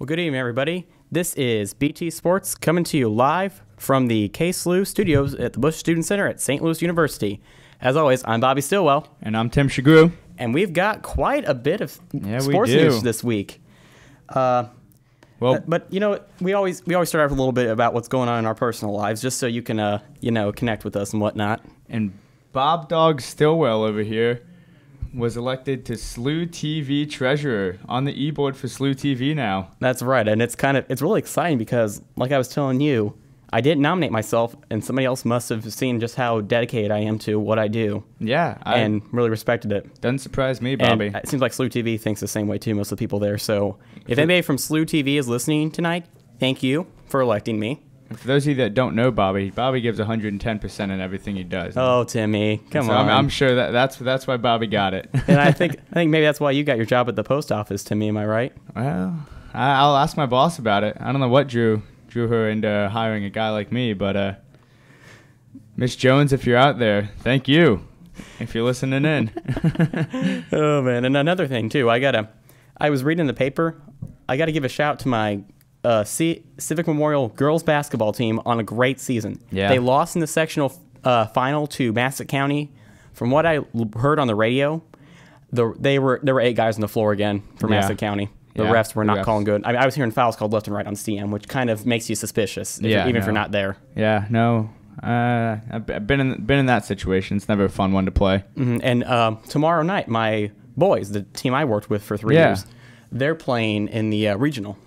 Well, good evening, everybody. This is BT Sports coming to you live from the K-SLU studios at the Bush Student Center at St. Louis University. As always, I'm Bobby Stillwell. And I'm Tim Shagru. And we've got quite a bit of sports news this week. But you know, we always start out with a little bit about what's going on in our personal lives, just so you can connect with us and whatnot. And Bob Dog Stillwell over here was elected to SLU TV treasurer on the e-board for SLU TV now. That's right, and it's really exciting because, like I was telling you, I didn't nominate myself, and somebody else must have seen just how dedicated I am to what I do. Yeah, and really respected it. Doesn't surprise me, Bobby. And it seems like SLU TV thinks the same way too. Most of the people there. So, if anybody from SLU TV is listening tonight, thank you for electing me. For those of you that don't know Bobby gives 110% in everything he does. Oh, Timmy, come on! I'm sure that's why Bobby got it. And I think maybe that's why you got your job at the post office, Timmy. Am I right? Well, I'll ask my boss about it. I don't know what drew her into hiring a guy like me, but Miss Jones, if you're out there, thank you. If you're listening in. Oh man, and another thing too, I was reading the paper. I got to give a shout to my Civic Memorial girls basketball team on a great season. Yeah. They lost in the sectional final to Massac County. From what I heard on the radio, there were 8 guys on the floor again for Massac County. The refs were not calling good. I was hearing fouls called left and right on CM, which kind of makes you suspicious, if you're not there. Yeah, no. I've been in that situation. It's never a fun one to play. Mm-hmm. And tomorrow night, my boys, the team I worked with for 3 years, they're playing in the regional.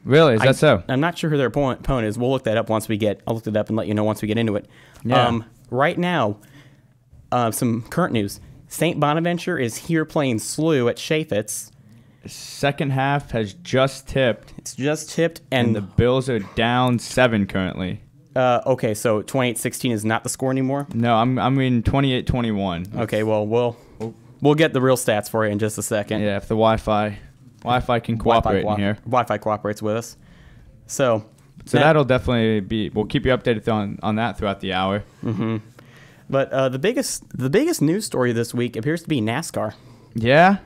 Really? Is that so? I'm not sure who their opponent is. We'll look that up I'll look it up and let you know once we get into it. Yeah. Right now, some current news. St. Bonaventure is here playing SLU at Chaffetz. Second half has just tipped. It's just tipped. And the Bills are down 7 currently. Okay, so 28-16 is not the score anymore? No, I mean 28-21. Okay, well, we'll get the real stats for you in just a second. Yeah, if the Wi-Fi can cooperate in here. Wi-Fi cooperates with us. So that'll definitely be. We'll keep you updated on that throughout the hour. Mm-hmm. But the biggest news story this week appears to be NASCAR. Yeah.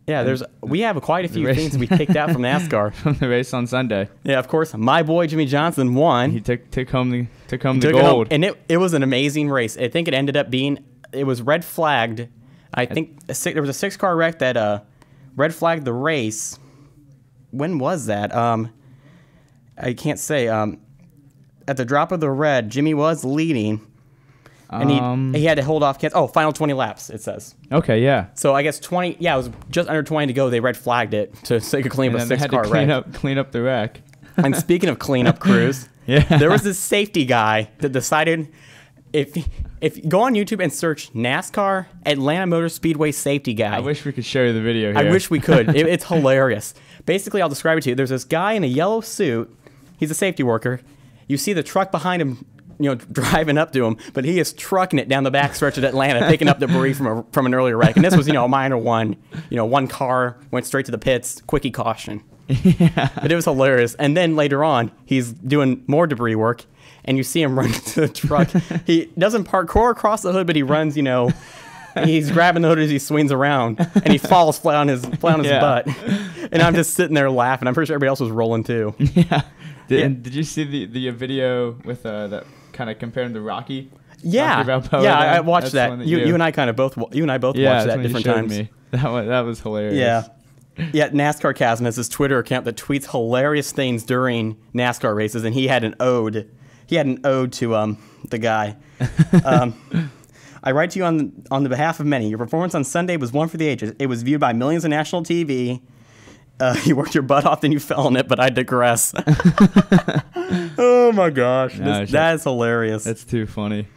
Yeah, we have quite a few things we kicked out from NASCAR from the race on Sunday. Yeah, of course, my boy Jimmy Johnson won. He took home the gold, and it was an amazing race. I think it ended up being red flagged. I think there was a 6-car wreck that red flagged the race. When was that? I can't say. At the drop of the red, Jimmy was leading, and he had to hold off. Final 20 laps, it says. Okay, yeah. So I guess 20. Yeah, it was just under 20 to go. They red flagged it so they could clean up a 6-car wreck. Clean up the wreck. And speaking of cleanup crews, there was this safety guy that decided if you go on YouTube and search NASCAR Atlanta Motor Speedway safety guy. I wish we could show you the video here. I wish we could. It's hilarious. Basically, I'll describe it to you. There's this guy in a yellow suit. He's a safety worker. You see the truck behind him, driving up to him, but he is trucking it down the backstretch of Atlanta, picking up debris from an earlier wreck. And this was, a minor one. One car went straight to the pits, quickie caution. Yeah. But it was hilarious. And then later on, he's doing more debris work, and you see him run to the truck. He doesn't parkour across the hood, but he runs, he's grabbing the hood as he swings around, and he falls flat on his butt. And I'm just sitting there laughing. I'm pretty sure everybody else was rolling too. Yeah. Did you see the video with that kind of comparing to Rocky? Yeah, I watched that. You and I both watched that at different times. Me. That was hilarious. Yeah. Yeah, NASCAR Chasm has this Twitter account that tweets hilarious things during NASCAR races, and he had an ode. He had an ode to the guy. I write to you on the behalf of many. Your performance on Sunday was one for the ages. It was viewed by millions on national TV. You worked your butt off, then you fell in it, but I digress. Oh my gosh, that is hilarious. That's too funny.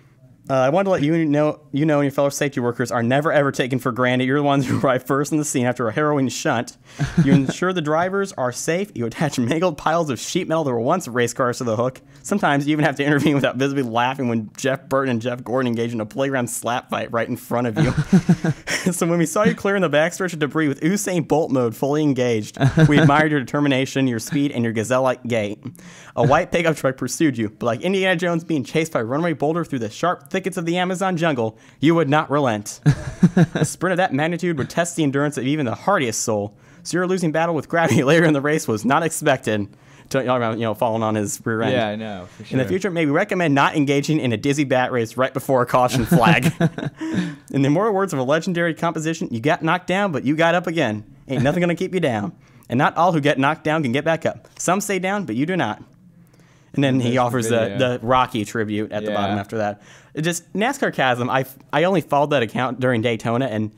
I wanted to let you know, and your fellow safety workers are never ever taken for granted. You're the ones who arrive first in the scene after a harrowing shunt. You ensure the drivers are safe. You attach mangled piles of sheet metal that were once race cars to the hook. Sometimes you even have to intervene without visibly laughing when Jeff Burton and Jeff Gordon engage in a playground slap fight right in front of you. So when we saw you clearing the backstretch of debris with Usain Bolt mode fully engaged, we admired your determination, your speed, and your gazelle-like gait. A white pickup truck pursued you, but like Indiana Jones being chased by a runaway boulder through the sharp thickets of the Amazon jungle, you would not relent. A sprint of that magnitude would test the endurance of even the hardiest soul. So your losing battle with gravity later in the race was not expected. Talking about, falling on his rear end. Yeah, I know. For sure. In the future, maybe recommend not engaging in a dizzy bat race right before a caution flag. In the immortal words of a legendary composition, you got knocked down, but you got up again. Ain't nothing going to keep you down. And not all who get knocked down can get back up. Some stay down, but you do not. And then he offers the Rocky tribute at the bottom after that. It just NASCAR Chasm. I only followed that account during Daytona, and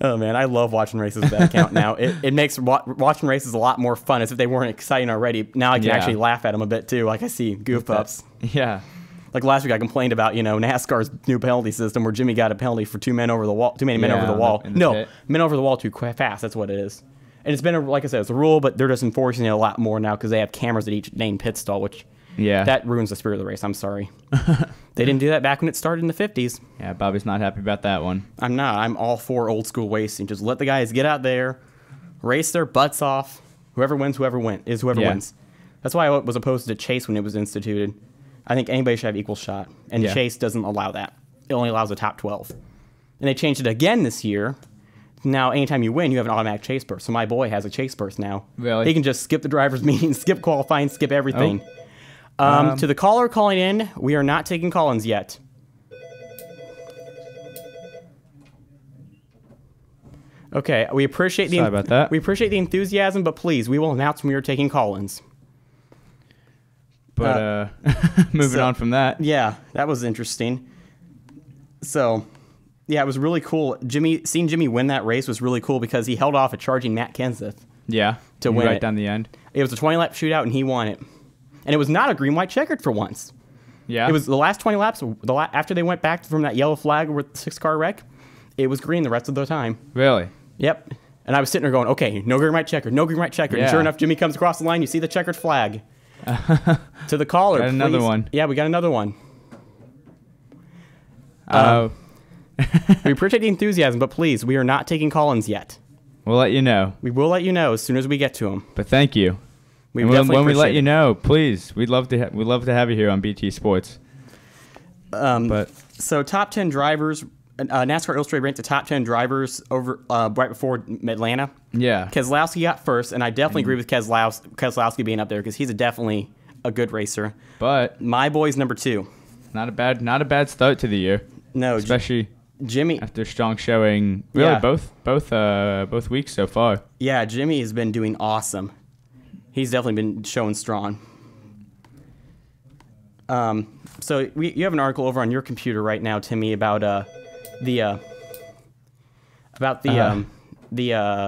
oh man, I love watching races with that account now. It makes watching races a lot more fun, as if they weren't exciting already. Now I can actually laugh at them a bit too. Like I see goof ups. Yeah. Like last week, I complained about NASCAR's new penalty system, where Jimmy got a penalty for too many men over the wall. No, men over the wall too fast. That's what it is. And it's been like I said, it's a rule, but they're just enforcing it a lot more now because they have cameras at each named pit stall, which that ruins the spirit of the race. I'm sorry. They didn't do that back when it started in the 50s. Yeah, Bobby's not happy about that one. I'm not. I'm all for old school racing. Just let the guys get out there, race their butts off. Whoever wins wins. That's why I was opposed to Chase when it was instituted. I think anybody should have equal shot, and Chase doesn't allow that. It only allows the top 12. And they changed it again this year. Now, anytime you win, you have an automatic chase burst. So my boy has a chase burst now. Really? He can just skip the driver's meeting, skip qualifying, skip everything. To the caller calling in, we are not taking call-ins yet. Okay, we appreciate Sorry about that. We appreciate the enthusiasm, but please, we will announce when we are taking call-ins. But moving on from that. Yeah, that was interesting. So, yeah, it was really cool. Seeing Jimmy win that race was really cool because he held off a charging Matt Kenseth. Yeah, to win right it. Down the end. It was a 20-lap shootout, and he won it. And it was not a green-white checkered for once. Yeah. It was the last 20 laps. After they went back from that yellow flag with the 6-car wreck, it was green the rest of the time. Really? Yep. And I was sitting there going, okay, no green-white checkered, no green-white checkered. Yeah. And sure enough, Jimmy comes across the line. You see the checkered flag. To the caller, Got another one. Yeah, we got another one. We appreciate the enthusiasm, but please, we are not taking call-ins yet. We'll let you know. We will let you know as soon as we get to them. But thank you. We when we let you know, please, we'd love to have you here on BT Sports. So top 10 drivers, NASCAR Illustrated ranked the top 10 drivers over right before Atlanta. Yeah. Keselowski got first, and I definitely agree with Keselowski being up there because he's definitely a good racer. But my boy's number 2. Not a bad start to the year. No, especially Jimmy after strong showing. Really, both weeks so far. Yeah, Jimmy has been doing awesome. He's definitely been showing strong. So you have an article over on your computer right now, Timmy, about the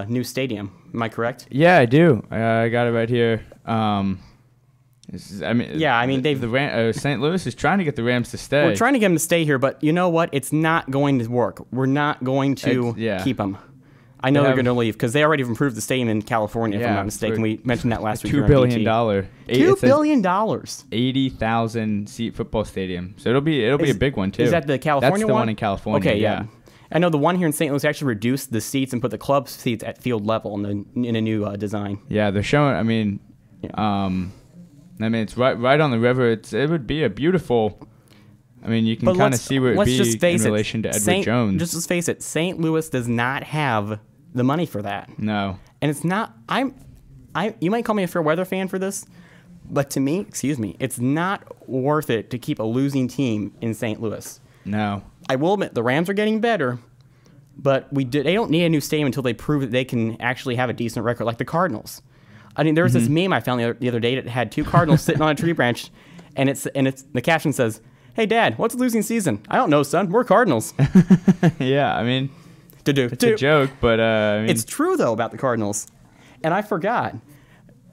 new stadium. Am I correct? Yeah, I do. I got it right here. St. Louis is trying to get the Rams to stay. We're trying to get them to stay here, but you know what? It's not going to work. We're not going to keep them. I know they're going to leave because they already improved the stadium in California, if I'm not mistaken. We mentioned that last week. $2 billion. $2 billion. 80,000 seat football stadium. So it'll be a big one too. Is that the California one? That's the one in California. Okay, yeah. I know the one here in St. Louis actually reduced the seats and put the club seats at field level in a new design. Yeah, they're showing. I mean, it's right on the river. It would be a beautiful. I mean, you can kind of see where it'd be in relation to Edward Jones. Just let's face it, St. Louis does not have the money for that. No. And it's not. You might call me a fair weather fan for this, but to me, it's not worth it to keep a losing team in St. Louis. No. I will admit the Rams are getting better, but they don't need a new stadium until they prove that they can actually have a decent record, like the Cardinals. I mean, there was this meme I found the other day that had 2 Cardinals sitting on a tree branch, and the caption says, "Hey, Dad, what's a losing season?" "I don't know, son. We're Cardinals." Yeah, I mean, it's a joke, but it's true though about the Cardinals. And I forgot.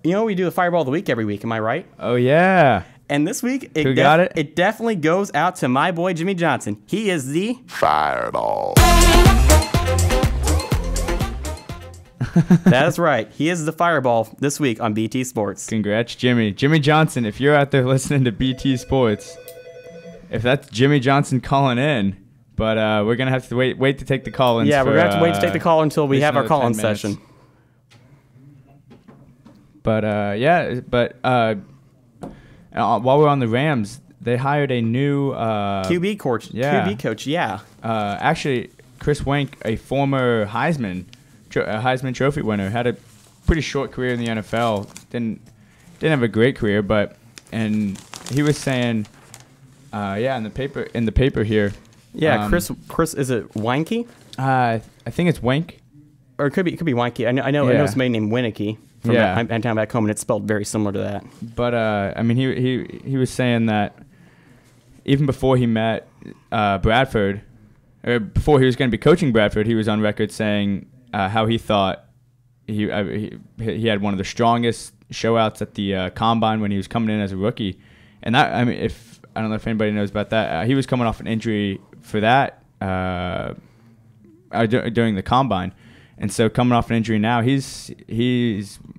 We do the Fireball of the Week every week. Am I right? Oh yeah. And this week, Who got it? It definitely goes out to my boy Jimmy Johnson. He is the Fireball. That is right. He is the Fireball this week on BT Sports. Congrats, Jimmy. Jimmy Johnson, if you're out there listening to BT Sports, if that's Jimmy Johnson calling in, but we're going to have to wait to take the call-ins. Yeah, we're going to have to wait to take the call until we have our call-in session. But, while we're on the Rams, they hired a new QB coach. Yeah. QB coach, yeah. Actually, Chris Wenk, a former Heisman Trophy winner, had pretty short career in the NFL. Didn't have a great career, and he was saying, in the paper here. Yeah, Chris, is it Weinke? I think it's Wank. Or it could be Weinke. I know somebody named Winicky from my town back home, and it's spelled very similar to that. But I mean, he was saying that even before he met Bradford, or before he was going to be coaching Bradford, he was on record saying how he thought he had one of the strongest showouts at the combine when he was coming in as a rookie. And that, I mean, I don't know if anybody knows about that. He was coming off an injury for that during the combine. And so coming off an injury now, he's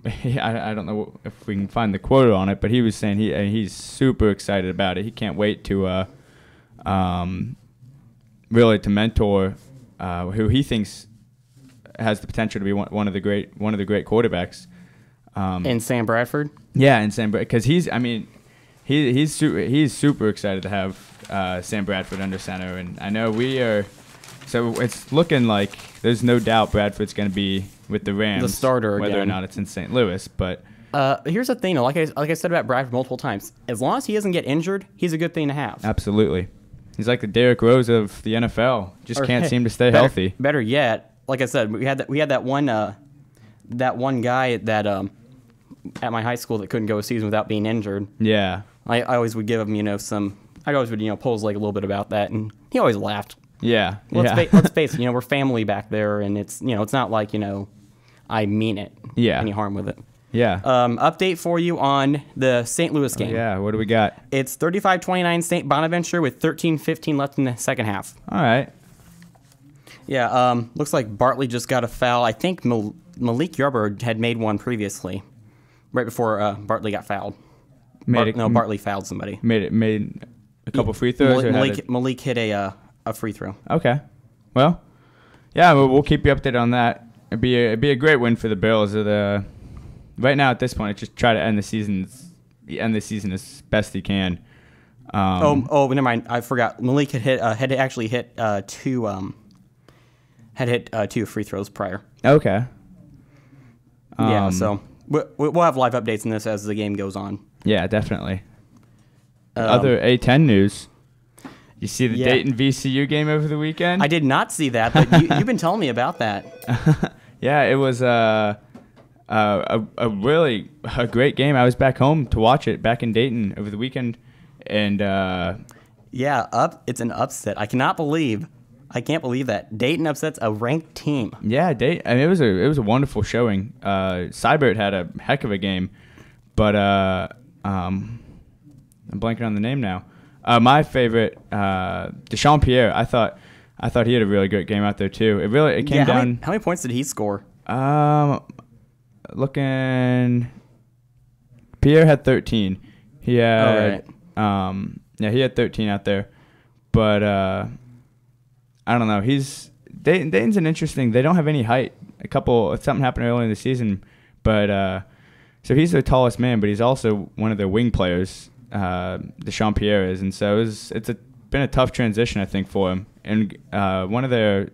I don't know if we can find the quote on it, but he was saying he's super excited about it. He can't wait to really to mentor who he thinks has the potential to be one of the great quarterbacks. And Sam Bradford. Yeah, and Sam Bradford, because he's super excited to have Sam Bradford under center, and I know we are. So it's looking like there's no doubt Bradford's going to be with the Rams, the starter whether again. or not it's in St. Louis. But here's the thing, though. Like I said about Bradford multiple times, as long as he doesn't get injured, he's a good thing to have. Absolutely, he's like the Derrick Rose of the NFL. Just can't seem to stay healthy. Better yet, like I said, we had that one guy that at my high school that couldn't go a season without being injured. Yeah, I always would give him I always would pull his leg a little bit about that, and he always laughed. Yeah. Let's face it, we're family back there, and it's not like I mean it. Yeah. Any harm with it. Yeah. Update for you on the St. Louis game. Yeah. What do we got? It's 35-29 St. Bonaventure with 13:15 left in the second half. All right. Yeah. Looks like Bartley just got a foul. I think Malik Yarber had made one previously, right before Bartley got fouled. Bartley fouled somebody. Made a couple free throws. Malik hit a free throw. Okay. Well, yeah, we'll keep you updated on that. It'd be a great win for the Bills. Right now at this point, it's just try to end the season as best he can. Never mind. I forgot. Malik had actually hit two free throws prior. Okay. Yeah. So we'll have live updates on this as the game goes on. Yeah, definitely. Other A10 news. You see the Dayton VCU game over the weekend? I did not see that, but you've been telling me about that. Yeah, it was a really great game. I was back home to watch it back in Dayton over the weekend, and it's an upset. I can't believe that Dayton upsets a ranked team. Yeah, Dayton. I mean, it was a wonderful showing. Seibert had a heck of a game, but I'm blanking on the name now. My favorite, Deshaun Pierre. I thought he had a really good game out there too. It came down. How many points did he score? Looking, Pierre had 13. He had he had 13 out there, but I don't know. Dayton's an interesting. They don't have any height. Something happened earlier in the season, but so he's their tallest man, but he's also one of their wing players. Deshaun Pierre is, and so been a tough transition, I think, for him. And one of their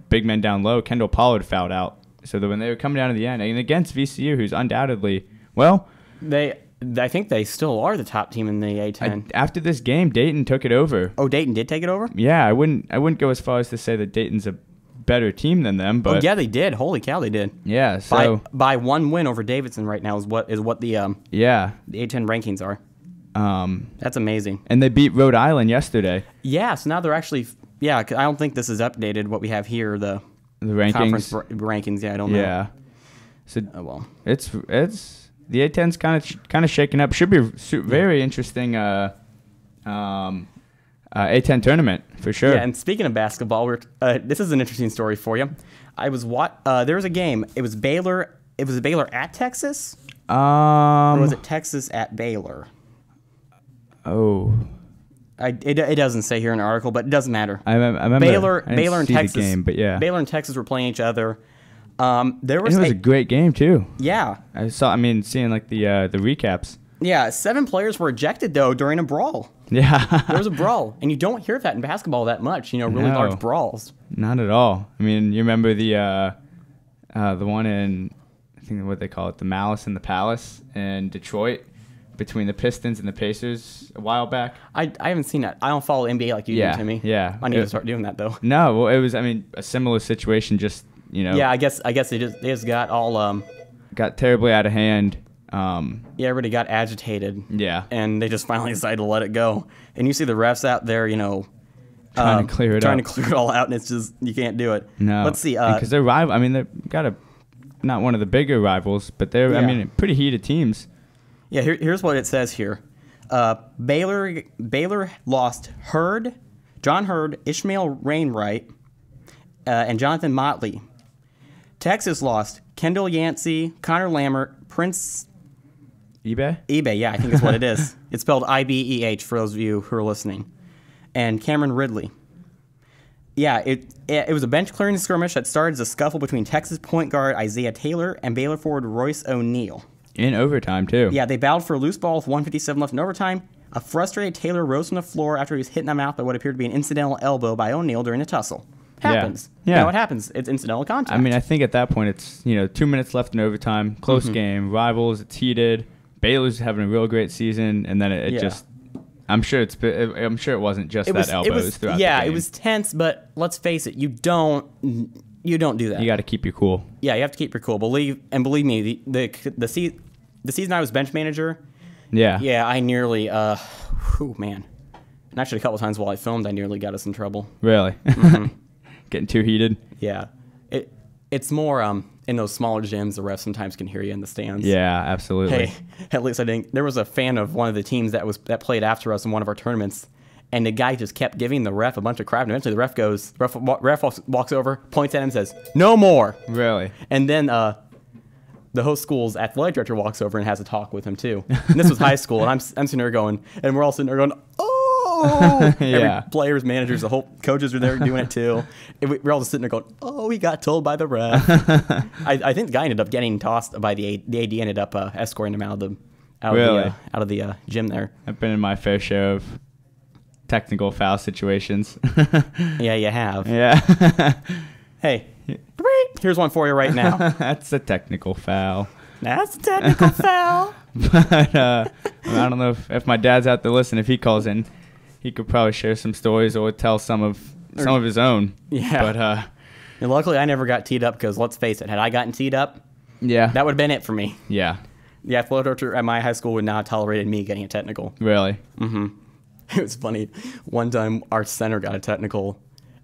big men down low, Kendall Pollard, fouled out. So that when they were coming down to the end, and against VCU, who's undoubtedly I think they still are the top team in the A10. After this game, Dayton took it over. Oh, Dayton did take it over? Yeah, I wouldn't go as far as to say that Dayton's a better team than them, but yeah, they did. Holy cow, they did. Yeah, so by one win over Davidson right now is what the the A10 rankings are. That's amazing. And they beat Rhode Island yesterday. Yeah, so now they're actually I don't think this is updated what we have here the rankings. Conference rankings. Yeah, I don't know. Yeah. So it's the A10's kind of shaking up. Should be very interesting A10 tournament for sure. Yeah, and speaking of basketball, this is an interesting story for you. There was a game. It was Baylor at Texas? Or was it Texas at Baylor? Oh. It doesn't say here in the article, but it doesn't matter. I remember Baylor and Texas. The game, but yeah. Baylor and Texas were playing each other. It was a great game too. Yeah. Seeing like the recaps. Yeah, 7 players were ejected though during a brawl. Yeah. There was a brawl, and you don't hear that in basketball that much. Really large brawls. Not at all. I mean, you remember the one in I think what they call it, the Malice in the Palace in Detroit between the Pistons and the Pacers a while back. I haven't seen that. I don't follow NBA like you do, Timmy. Yeah. I need to start doing that though. No, well, it was, I mean, a similar situation, just, you know. Yeah, I guess they just got all got terribly out of hand. Yeah, everybody got agitated. Yeah. And they just finally decided to let it go. And you see the refs out there, you know, Trying to clear it all out, and it's just, you can't do it. No. Let's see. Because they're rival. I mean, they've got not one of the bigger rivals, but they're, Yeah. I mean, pretty heated teams. Yeah, here's what it says here. Baylor lost John Hurd, Ishmael Rainwright, and Jonathan Motley. Texas lost Kendall Yancey, Connor Lammert, Prince eBay? eBay, yeah, I think is what it is. It's spelled IBEH for those of you who are listening. And Cameron Ridley. Yeah, it was a bench clearing skirmish that started as a scuffle between Texas point guard Isaiah Taylor and Baylor forward Royce O'Neal. In overtime, too. Yeah, they battled for a loose ball with 1:57 left in overtime. A frustrated Taylor rose from the floor after he was hit in the mouth by what appeared to be an incidental elbow by O'Neal during a tussle. Happens. Yeah. You know, it happens. It's incidental contact. I mean, I think at that point it's, 2 minutes left in overtime, close game, rivals, it's heated. Baylor's having a real great season, and then it just, I'm sure it wasn't just that elbow. It was throughout the game. It was tense, but let's face it, you don't do that. You got to keep your cool. Yeah, you have to keep your cool. Believe me, the season I was bench manager. Yeah, I nearly, man. And actually, a couple times while I filmed, I nearly got us in trouble. Really? Getting too heated? Yeah. It's more in those smaller gyms, the refs sometimes can hear you in the stands. Yeah, absolutely. Hey, at least I didn't. There was a fan of one of the teams that played after us in one of our tournaments, and the guy just kept giving the ref a bunch of crap. And eventually, the ref walks over, points at him, and says, "No more." Really? And then the host school's athletic director walks over and has a talk with him too. And this was high school, and I'm sitting there going, and we're all sitting there going, "Oh!" Yeah. Every players, managers, the whole coaches are there doing it too. And we're all just sitting there going, "Oh, he got told by the ref." I think the guy ended up getting tossed by the AD. Ended up escorting him out of the gym there. I've been in my fair share of technical foul situations. Yeah, you have. Yeah. Hey, here's one for you right now. That's a technical foul. That's a technical foul. But I don't know if my dad's out there listening. If he calls in, he could probably share some stories or tell some of his own. Yeah. But and luckily, I never got teed up because let's face it, had I gotten teed up, yeah, that would have been it for me. Yeah. The athletic director at my high school would not have tolerated me getting a technical. Really? Mm-hmm. It was funny. One time, our center got a technical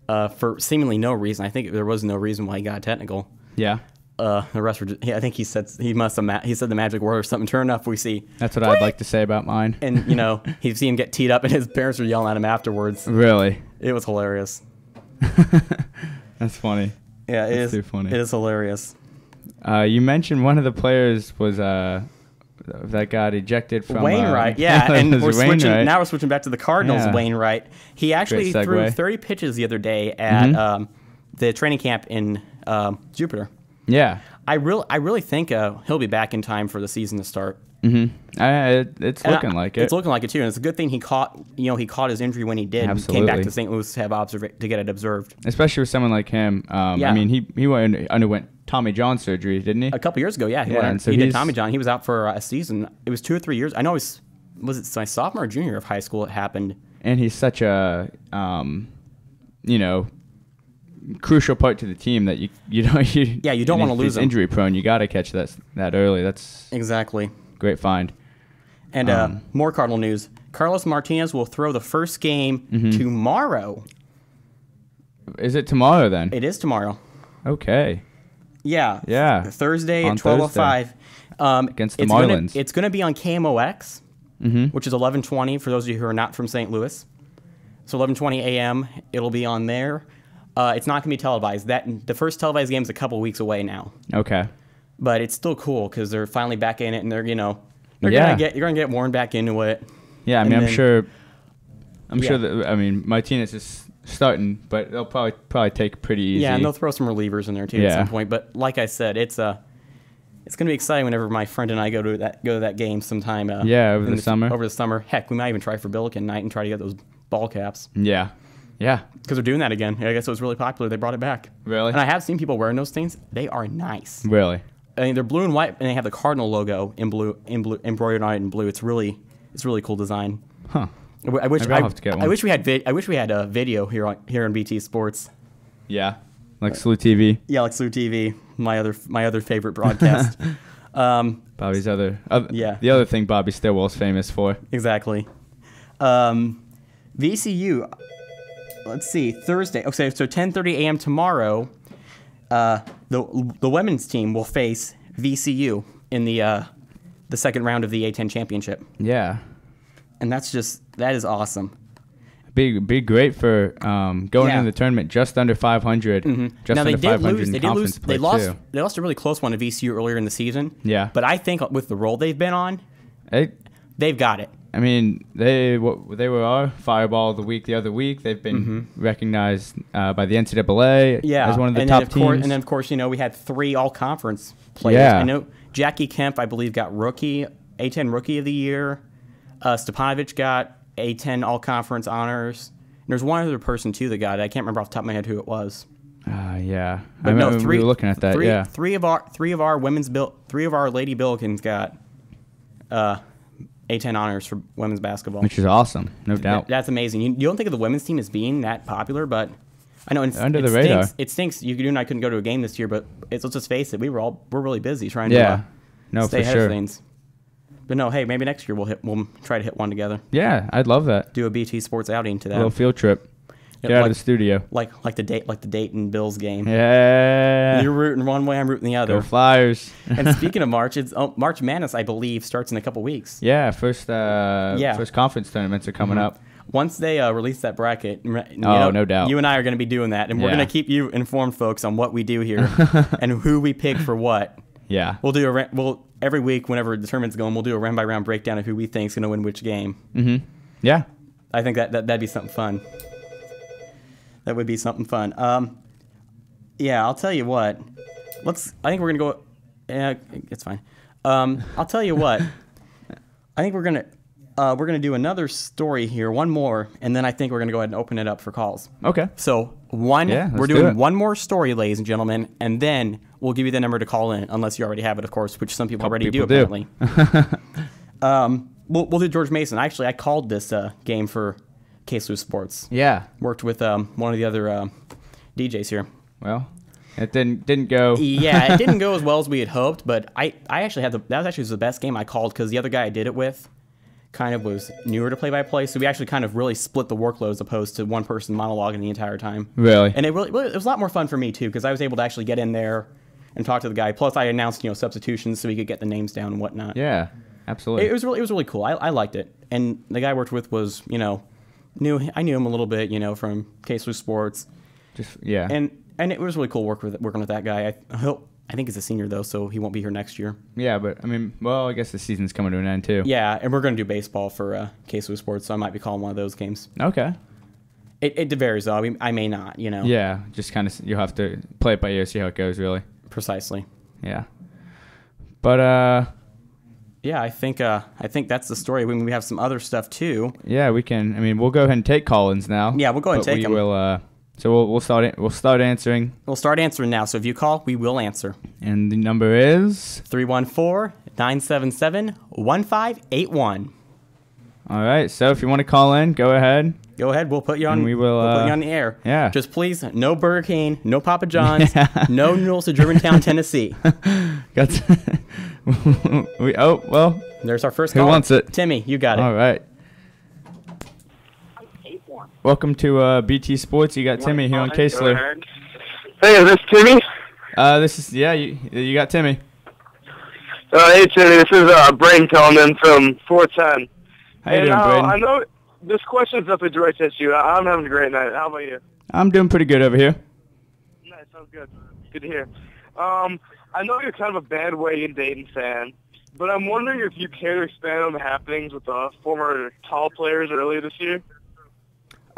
for seemingly no reason. I think there was no reason why he got a technical. Yeah. The rest were just, I think he said the magic word or something. Sure enough, we see. That's what I'd like to say about mine. And, he'd see him get teed up, and his parents were yelling at him afterwards. Really? It was hilarious. That's funny. Yeah, it is. Too funny. It is hilarious. You mentioned one of the players was that got ejected from Wainwright. Yeah, and now we're switching back to the Cardinals. Yeah. Wainwright. He actually threw 30 pitches the other day at the training camp in Jupiter. Yeah. I really think he'll be back in time for the season to start. Mm-hmm. It's looking like it. It's looking like it too, and it's a good thing he caught his injury when he did. Absolutely. He came back to St. Louis to get it observed. Especially with someone like him. I mean, he underwent Tommy John surgery, didn't he? A couple years ago, yeah. He did Tommy John. He was out for a season. It was 2 or 3 years. I know was it my sophomore or junior of high school it happened. And he's such a crucial part to the team that you don't want to lose him. Injury prone, you got to catch that early. That's exactly great find. And more Cardinal news: Carlos Martinez will throw the first game tomorrow. Is it tomorrow then? It is tomorrow. Okay. Yeah. Yeah. Thursday at 12:05 against the Marlins. It's going to be on KMOX, which is 11:20 for those of you who are not from St. Louis. So 11:20 a.m. It'll be on there. It's not going to be televised. The first televised game is a couple weeks away now. Okay. But it's still cool because they're finally back in it, and you're gonna get worn back into it. Yeah, I mean, I'm sure that Martinez is starting, but they'll probably take it pretty easy. Yeah, and they'll throw some relievers in there too at some point. But like I said, it's gonna be exciting whenever my friend and I go to that game sometime. Over the summer. Over the summer, heck, we might even try for Billiken night and try to get those ball caps. Yeah. Yeah. Because they're doing that again. I guess it was really popular. They brought it back. Really? And I have seen people wearing those things. They are nice. Really? I mean, they're blue and white, and they have the Cardinal logo in blue, embroidered on it in blue. It's really cool design. Huh. I wish Maybe I'll have to get one. I wish we had a video here on BT Sports. Yeah. Like Slew TV. Yeah, like Slew TV, my other favorite broadcast. Bobby's the other thing Bobby Stillwell's famous for. Exactly. VCU. Let's see, Thursday. Okay, so 10:30 a.m. tomorrow. The women's team will face VCU in the second round of the A10 championship. Yeah. And that is awesome. Be great for going into the tournament just under 500. Mm-hmm. Just now, under 500 They did lose. They lost a really close one to VCU earlier in the season. Yeah. But I think with the role they've been on, they've got it. I mean, they were our Fireball of the Week the other week. They've been recognized by the NCAA as one of the top teams. And then, of course, we had 3 all-conference players. Yeah. I know Jackie Kemp, I believe, got A10 Rookie of the Year. Stepanovic got A10 all-conference honors. And there's one other person, too, that got it. I can't remember off the top of my head who it was. Yeah. But we were looking at that, yeah. Three of our Lady Billikens got A10 honors for women's basketball. Which is awesome, no doubt. That's amazing. You don't think of the women's team as being that popular, but I know under the radar. It stinks. You and I couldn't go to a game this year, but let's just face it. We're really busy trying to stay ahead of things. But no, hey, maybe next year we'll try to hit one together. Yeah, I'd love that. Do a BT Sports outing to that. A little field trip. Get out of the studio. Like the Dayton Bills game. Yeah. You're rooting one way, I'm rooting the other. Go Flyers. And speaking of March, it's March Madness, I believe, starts in a couple weeks. Yeah, first conference tournaments are coming up. Once they release that bracket, no doubt. You and I are going to be doing that, and we're going to keep you informed, folks, on what we do here and who we pick for what. Yeah. We'll do every week whenever the tournament's going, we'll do a round by round breakdown of who we think is going to win which game. Mm-hmm. Yeah. I think that'd be something fun. That would be something fun. Yeah, I'll tell you what. I think we're gonna go. It's fine. I'll tell you what. I think we're gonna do another story here, one more, and then I think we're gonna go ahead and open it up for calls. Okay. So we're doing one more story, ladies and gentlemen, and then we'll give you the number to call in, unless you already have it, of course, which some people already do apparently. We'll do George Mason. Actually, I called this game for K-Slew Sports. Yeah. Worked with one of the other DJs here. Well, it didn't go. Yeah, it didn't go as well as we had hoped, but I actually that was actually the best game I called because the other guy I did it with kind of was newer to play-by-play, so we actually kind of really split the workload as opposed to one person monologuing the entire time. Really? And it was a lot more fun for me, too, because I was able to actually get in there and talk to the guy. Plus, I announced substitutions so we could get the names down and whatnot. Yeah, absolutely. It was really cool. I liked it. And the guy I worked with was, I knew him a little bit, from K-Slew Sports. And it was really cool working with that guy. I think he's a senior, though, so he won't be here next year. Yeah, but, I guess the season's coming to an end, too. Yeah, and we're going to do baseball for K-Slew Sports, so I might be calling one of those games. Okay. It varies, though. I may not, Yeah, just kind of, you'll have to play it by ear, see how it goes, really. Precisely. Yeah. But, yeah, I think that's the story. We have some other stuff, too. Yeah, we can. We'll go ahead and take call-ins now. Yeah, we'll go ahead and take them. So we'll start answering. We'll start answering now. So if you call, we will answer. And the number is 314-977-1581. All right. So if you want to call in, go ahead. Go ahead. We'll put you on. We'll put you on the air. Yeah. Just please, no Burger King, no Papa John's, no noodles to Germantown, Tennessee. There's our first call. Who wants it? Timmy, you got it. All right. Welcome to BT Sports. You got Timmy here on K-Slew. Hey, is this Timmy? This is you got Timmy. Hey Timmy, this is Braden calling in from 410. How you doing, Braden? I know this question's definitely directed at you. I'm having a great night. How about you? I'm doing pretty good over here. Nice, sounds good. Good to hear. I know you're kind of a bandwagon Dayton fan, but I'm wondering if you care to expand on the happenings with the former Tall players earlier this year.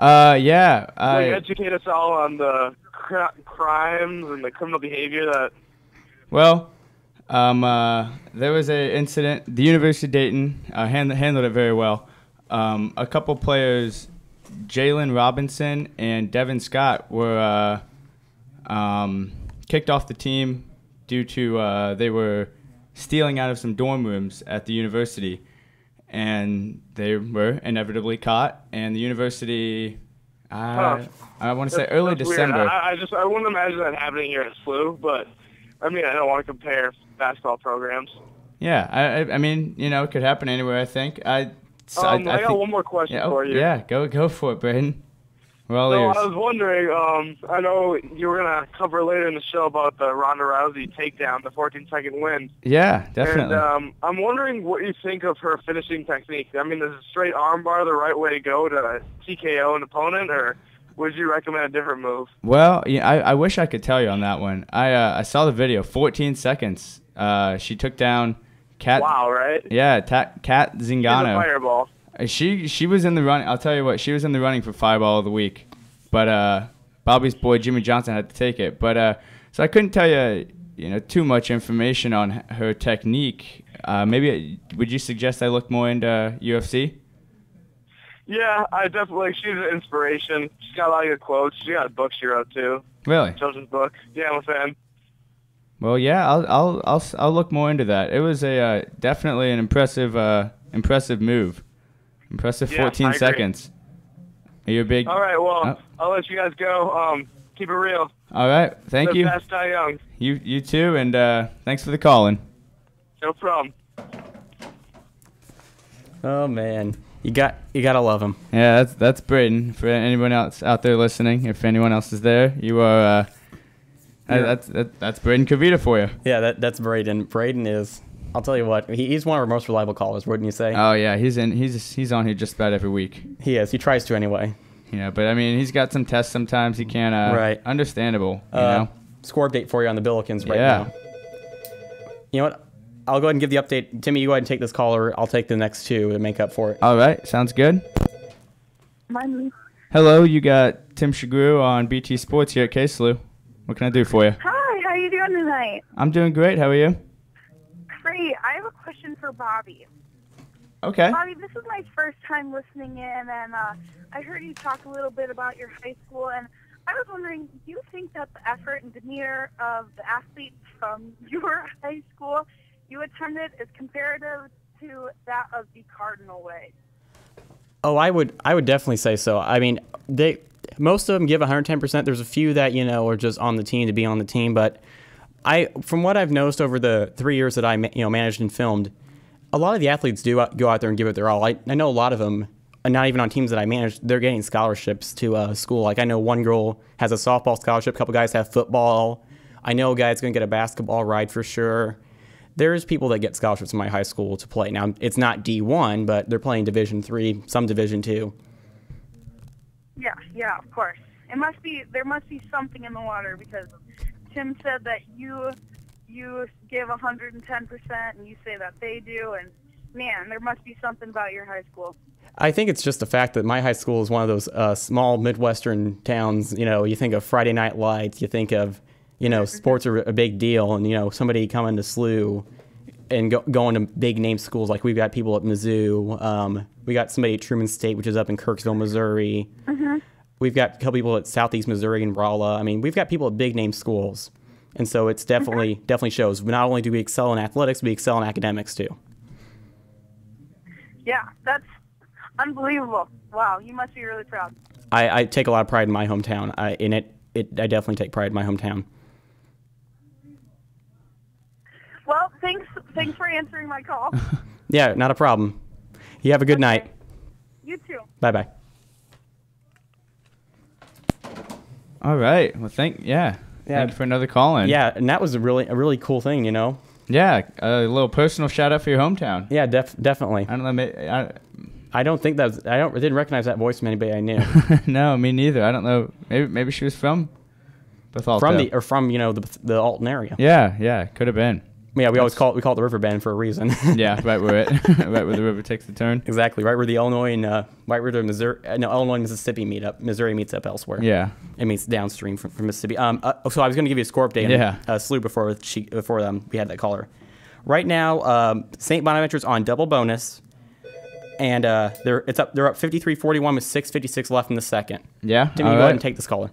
Yeah. Educate us all on the crimes and the criminal behavior that... Well, there was an incident. The University of Dayton handled it very well. A couple players, Jalen Robinson and Devin Scott, were kicked off the team due to they were stealing out of some dorm rooms at the university, and they were inevitably caught. And the university, I want to say early That's December. Weird. I wouldn't imagine that happening here at SLU, but I mean, I don't want to compare basketball programs. Yeah, I mean, it could happen anywhere. I think. I got one more question for you. Yeah, go for it, Braden. We're all So ears. I was wondering, I know you were going to cover later in the show about the Ronda Rousey takedown, the 14-second win. Yeah, definitely. And I'm wondering what you think of her finishing technique. I mean, is a straight armbar the right way to go to TKO an opponent, or would you recommend a different move? Well, yeah, I wish I could tell you on that one. I saw the video, 14 seconds. She took down Kat. Wow, right? Yeah, Kat She's a Zingano. fireball. She was in the running. I'll tell you what, she was in the running for Fireball of the Week, but Bobby's boy Jimmy Johnson had to take it. But so I couldn't tell you, too much information on her technique. Maybe would you suggest I look more into UFC? Yeah, I definitely. She's an inspiration. She's got a lot of good quotes. She got a book she wrote too. Really? Children's book. Yeah, I'm a fan. Well, yeah, I'll look more into that. It was a definitely an impressive move. Impressive Yeah, 14 I agree. seconds. Are you a big? All right, well, Oh. I'll let you guys go. Keep it real. All right, thank Live you. fast, die young. You too, and thanks for the calling. No problem. Oh man, you gotta love him. Yeah, that's Braden. For anyone else out there listening, if anyone else is there, you are. Yeah. That's Braden Kavita for you. Yeah, that's Braden. Braden is. I'll tell you what. He's one of our most reliable callers, wouldn't you say? Oh yeah, he's on here just about every week. He is. He tries to anyway. But I mean, he's got some tests sometimes he can't. Right. Understandable. You know. Score update for you on the Billikens right Yeah. now. You know what? I'll go ahead and give the update. Timmy, you go ahead and take this caller. I'll take the next two to make up for it. All right, sounds good. Money. Hello, you got Tim Shagru on BT Sports here at KSLU. What can I do for you? Hi, how you doing tonight? I'm doing great. How are you? Great. I have a question for Bobby. Okay. Bobby, this is my first time listening in, and I heard you talk a little bit about your high school, and I was wondering, do you think that the effort and demeanor of the athletes from your high school you attended is comparative to that of the Cardinal way? Oh, I would definitely say so. I mean, most of them give 110%. There's a few that are just on the team to be on the team, but from what I've noticed over the 3 years that I managed and filmed, a lot of the athletes do go out there and give it their all. I know a lot of them, not even on teams that I managed, they're getting scholarships to school. Like I know one girl has a softball scholarship, a couple guys have football. I know a guy's going to get a basketball ride for sure. There's people that get scholarships in my high school to play. Now, it's not D1, but they're playing Division III, some Division II. Yeah, of course. There must be something in the water, because Tim said that you give 110% and you say that they do, and man, there must be something about your high school. I think it's just the fact that my high school is one of those small Midwestern towns. You think of Friday Night Lights, you think of, sports are a big deal, and, somebody coming to SLU and going to big name schools. Like we've got people at Mizzou. We got somebody at Truman State, which is up in Kirksville, Missouri. Mm-hmm. We've got a couple people at Southeast Missouri and Rolla. I mean, we've got people at big name schools. And so it's definitely shows. Not only do we excel in athletics, we excel in academics too. Yeah, that's unbelievable. Wow, you must be really proud. I take a lot of pride in my hometown. I definitely take pride in my hometown. Well, thanks for answering my call. Yeah, not a problem. You have a good night. You too. Bye-bye. All right. Well, thank you for another call in. Yeah, and that was a really cool thing, Yeah, a little personal shout out for your hometown. Yeah, definitely. I don't know. I don't think didn't recognize that voice from anybody I knew. No, me neither. I don't know. Maybe she was from Bethalto. From the Alton area. Yeah, could have been. Yeah, we call it the River Bend for a reason. Yeah, right where the river takes the turn. Exactly, right where the Illinois and Illinois and Mississippi meet up. Missouri meets up elsewhere. Yeah, it meets downstream from Mississippi. So I was going to give you a score update. Yeah, SLU before we had that caller. Right now, St. Bonaventure's on double bonus, and they're up 53-41 with 6:56 left in the second. Yeah, Timmy, go ahead and take this caller.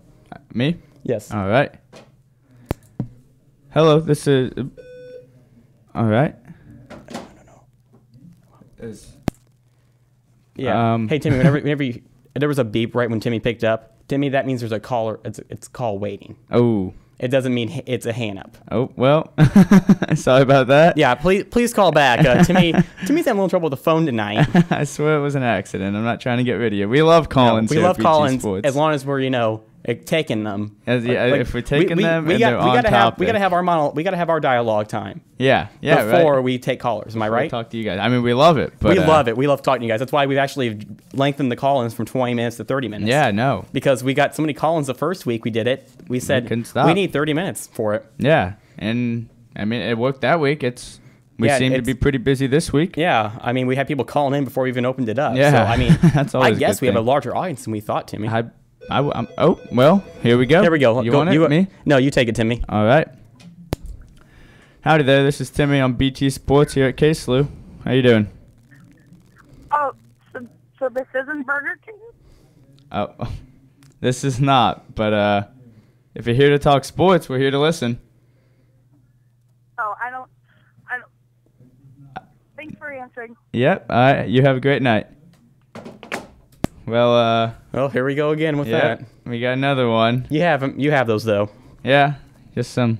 Me? Yes. All right. Hello, this is. All right. Yeah. Hey, Timmy, whenever there was a beep right when Timmy picked up, Timmy, that means there's a caller. It's call waiting. Oh. It doesn't mean it's a hang up. Oh, well. Sorry about that. Yeah, please call back. Timmy's having a little trouble with the phone tonight. I swear it was an accident. I'm not trying to get rid of you. We love Collins. We love Collins Sports. as long as we're, taking them. If we're taking them, we and they're on topic. We gotta have our dialogue time. Yeah, before right. we take callers. Am I right? Talk to you guys. I mean, we love it. But, we love it. We love talking to you guys. That's why we've actually lengthened the call-ins from 20 minutes to 30 minutes. Yeah, no. Because we got so many call-ins the first week we did it. We said we need 30 minutes for it. Yeah, and I mean it worked that week. We seem to be pretty busy this week. Yeah, I mean we had people calling in before we even opened it up. Yeah, so I mean that's always I guess we have a larger audience than we thought, Timmy. Oh, well, here we go. There we go. You want it? Me? No, you take it, Timmy. All right. Howdy there. This is Timmy on BT Sports here at KSLU. How you doing? Oh, so this isn't Burger King? Oh, this is not. But if you're here to talk sports, we're here to listen. Oh, I don't. Thanks for answering. Yep. All right. You have a great night. Well, here we go again with that. We got another one. You have those though. Yeah, just some.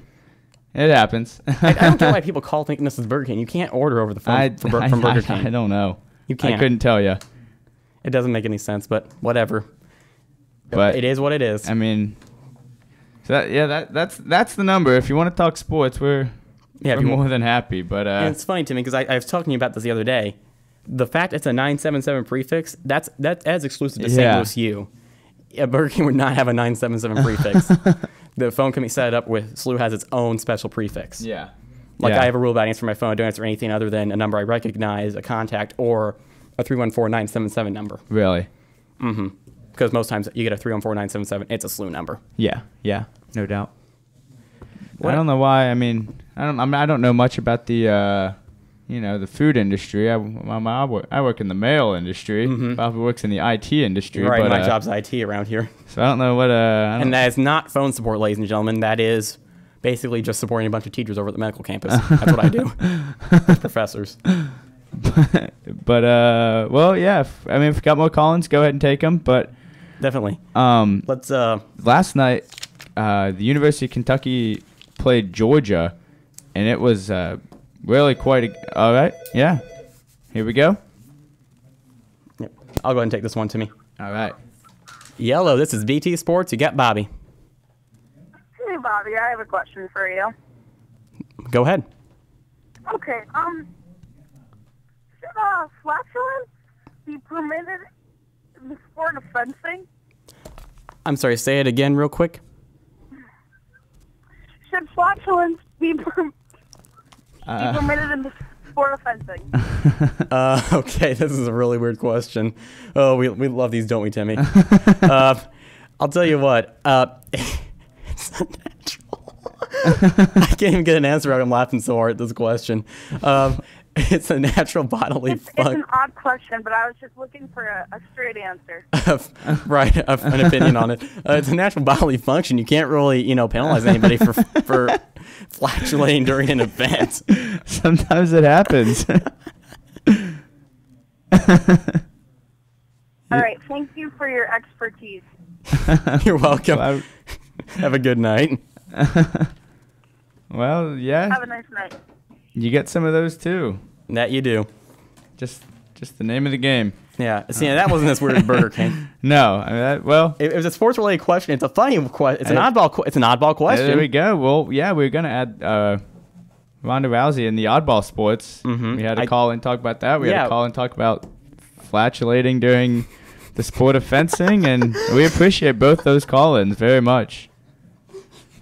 It happens. I don't get why people call thinking this is Burger King. You can't order over the phone from Burger King. I don't know. You can't. I couldn't tell you. It doesn't make any sense, but whatever. But it is what it is. I mean, that's the number. If you want to talk sports, we're more than happy. But and it's funny to me because I was talking to you about this the other day. The fact it's a 977 prefix, that's exclusive to St. Louis U. Burger King would not have a 977 prefix. The phone can be set up with SLU has its own special prefix. Yeah. I have a rule about answering my phone. I don't answer anything other than a number I recognize, a contact, or a 314-977 number. Really? Mm-hmm. Because most times you get a 314-977, it's a SLU number. Yeah, no doubt. I don't know why. I mean, I don't know much about the the food industry. I work in the mail industry. Mm-hmm. Bobby works in the IT industry. Right, but, my job's IT around here. So I don't know what. And that is not phone support, ladies and gentlemen. That is basically just supporting a bunch of teachers over at the medical campus. That's what I do. Professors. But well, yeah. If you got more call-ins, go ahead and take them. But definitely. Let's. Last night, the University of Kentucky played Georgia, and it was really quite. All right, yeah. Here we go. Yep. I'll go ahead and take this one, Timmy. All right. Yellow. This is BT Sports. You got Bobby. Hey, Bobby. I have a question for you. Go ahead. Okay. Should flatulence be permitted in the sport of fencing? I'm sorry. Say it again, real quick. Should flatulence be permitted in the sport of fencing? Okay, this is a really weird question. Oh, we love these, don't we, Timmy? I'll tell you what. It's unnatural. I can't even get an answer out. I'm laughing so hard at this question. It's a natural bodily function. It's an odd question, but I was just looking for a straight answer. Right, an opinion on it. It's a natural bodily function. You can't really, penalize anybody for flatulating during an event. Sometimes it happens. All right, thank you for your expertise. You're welcome. Have a good night. Well, yeah. Have a nice night. You get some of those too. That you do. Just the name of the game. Yeah. See, that wasn't as weird as Burger King. No. I mean, it was a sports-related question. It's a funny question. It's an oddball. It's an oddball question. There we go. Well, yeah, we're gonna add Ronda Rousey in the oddball sports. Mm-hmm. We had to call and talk about that. We had to call and talk about flatulating during the sport of fencing, and we appreciate both those call-ins very much.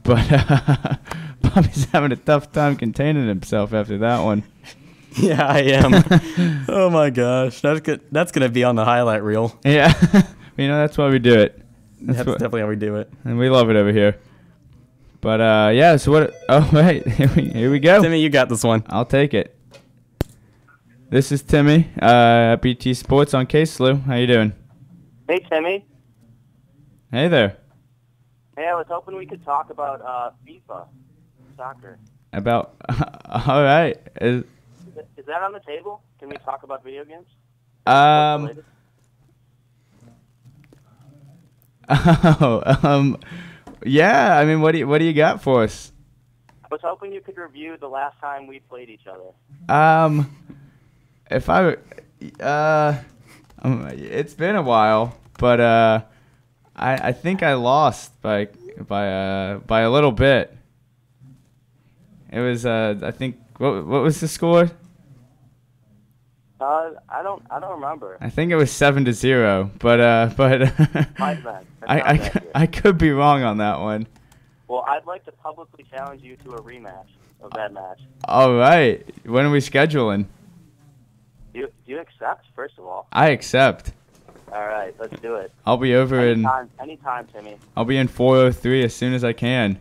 But Bobby's having a tough time containing himself after that one. Yeah, I am. Oh my gosh, that's good. That's gonna be on the highlight reel. Yeah, that's why we do it. That's definitely how we do it, and we love it over here. But yeah. So what? Oh wait, here we go. Timmy, you got this one. I'll take it. This is Timmy, BT Sports on KSLU. How you doing? Hey, Timmy. Hey there. Hey, I was hoping we could talk about FIFA. soccer. About all right. Is that on the table? Can we talk about video games? Yeah. I mean, what do you got for us? I was hoping you could review the last time we played each other. If I, it's been a while, but I think I lost by a little bit. It was I think what was the score? I don't remember. I think it was 7-0, but I could be wrong on that one. Well, I'd like to publicly challenge you to a rematch of that match. All right, when are we scheduling? Do you accept, first of all? I accept. All right, let's do it. I'll be over anytime, Timmy. I'll be in 403 as soon as I can.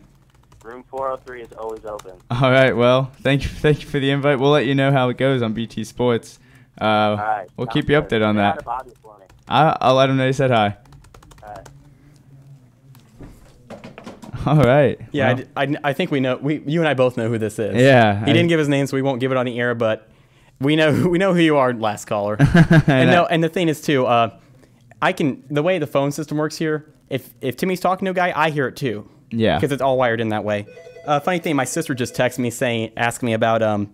Room 403 is always open. All right, well, thank you for the invite. We'll let you know how it goes on BT Sports. All right, we'll keep you updated on that. Bobby for me. I'll let him know you said hi. All right. All right. Yeah, well. I think we know. You and I both know who this is. Yeah. He didn't give his name, so we won't give it on the air. But we know who you are, last caller. and the thing is too, the way the phone system works here, if Timmy's talking to a guy, I hear it too. Yeah. Because it's all wired in that way. Funny thing, my sister just texted me asking me about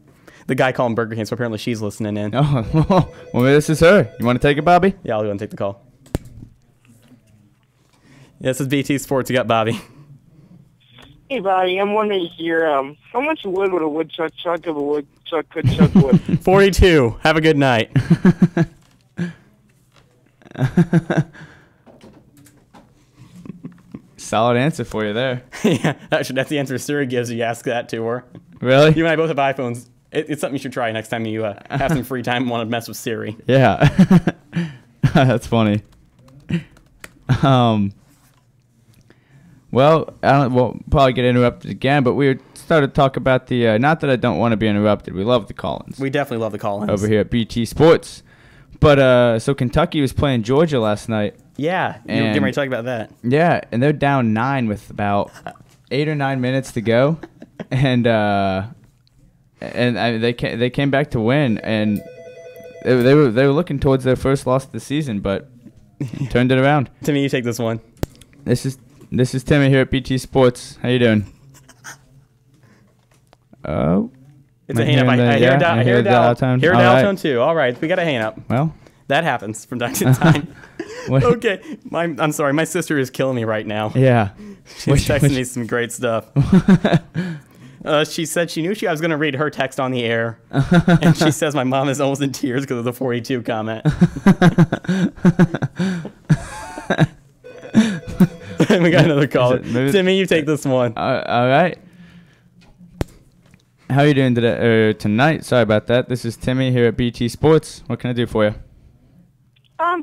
the guy calling Burger King. So apparently she's listening in. Oh, well, this is her. You want to take it, Bobby? Yeah, I'll go and take the call. Yeah, this is BT Sports. You got Bobby. Hey, Bobby, I'm wondering here, how much wood would a woodchuck chuck if a woodchuck could chuck wood? 42. Have a good night. Solid answer for you there. Yeah, that's the answer Siri gives you. Ask that to her. Really? You and I both have iPhones. It's something you should try next time you have some free time and want to mess with Siri. Yeah. That's funny. Well, we'll probably get interrupted again, but we started to talk about the, not that I don't want to be interrupted. We love the call-ins. We definitely love the call-ins. Over here at BT Sports. But, so Kentucky was playing Georgia last night. Yeah, you were getting ready to talk about that. Yeah, and they're down 9 with about 8 or 9 minutes to go. And they came back to win, and they were looking towards their first loss of the season, but turned it around. Timmy, you take this one. This is Timmy here at BT Sports. How you doing? Oh, it's a hang up. I hear dial tone. Hear dial tone too. All right, we got a hang up. Well, that happens from time to time. Okay, I'm sorry. My sister is killing me right now. Yeah, she's texting me some great stuff. She said she knew I was going to read her text on the air, and she says my mom is almost in tears because of the 42 comment. We got another call. Timmy, you take this one. All right. How are you doing today? Tonight? Sorry about that. This is Timmy here at BT Sports. What can I do for you?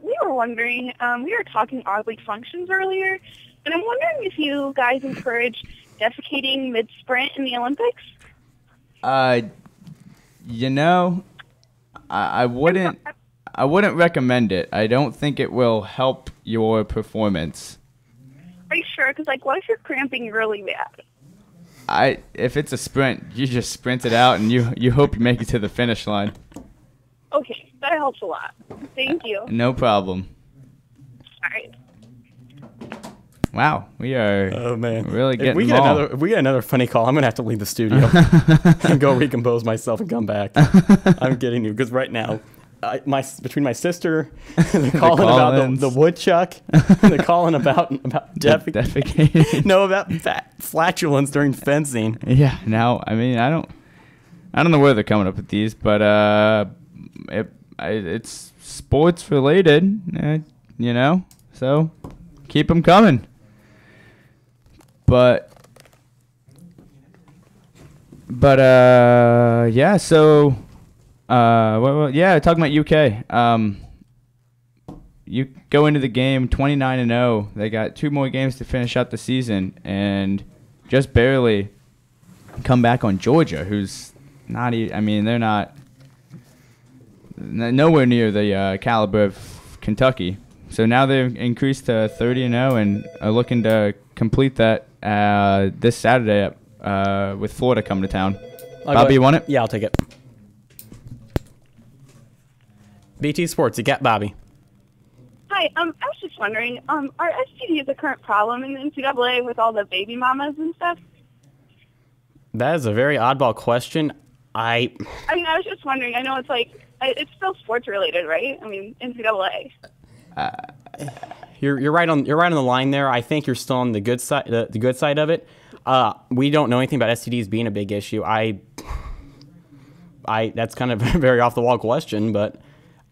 We were wondering, we were talking oddly functions earlier, and I'm wondering if you guys encourage defecating mid-sprint in the Olympics? You know, I wouldn't recommend it. I don't think it will help your performance. Are you sure? Because, what if you're cramping really bad? If it's a sprint, you just sprint it out, and you hope you make it to the finish line. Okay, that helps a lot. Thank you. No problem. All right. Wow, we are really getting if we get another funny call, I'm going to have to leave the studio and go recompose myself and come back. I'm kidding you, because right now, between my sister, the calling about the woodchuck, the calling about defecating. No, about flatulence during fencing. Yeah, now, I mean, I don't know where they're coming up with these, but it's sports related, you know, so keep them coming. But yeah, so talking about UK. You go into the game 29-0. They got 2 more games to finish out the season, and just barely come back on Georgia, who's not. I mean, they're not nowhere near the caliber of Kentucky. So now they've increased to 30-0 and are looking to complete that this Saturday with Florida coming to town. I'll Bobby, you want it? Yeah, I'll take it. BT Sports, you got Bobby. Hi, I was just wondering, are STDs a current problem in the NCAA with all the baby mamas and stuff? That is a very oddball question. I mean, I was just wondering. I know it's like it's still sports related, right? I mean, NCAA. You're right on the line there. I think you're still on the good side the good side of it. We don't know anything about STDs being a big issue. I that's kind of a very off the wall question, but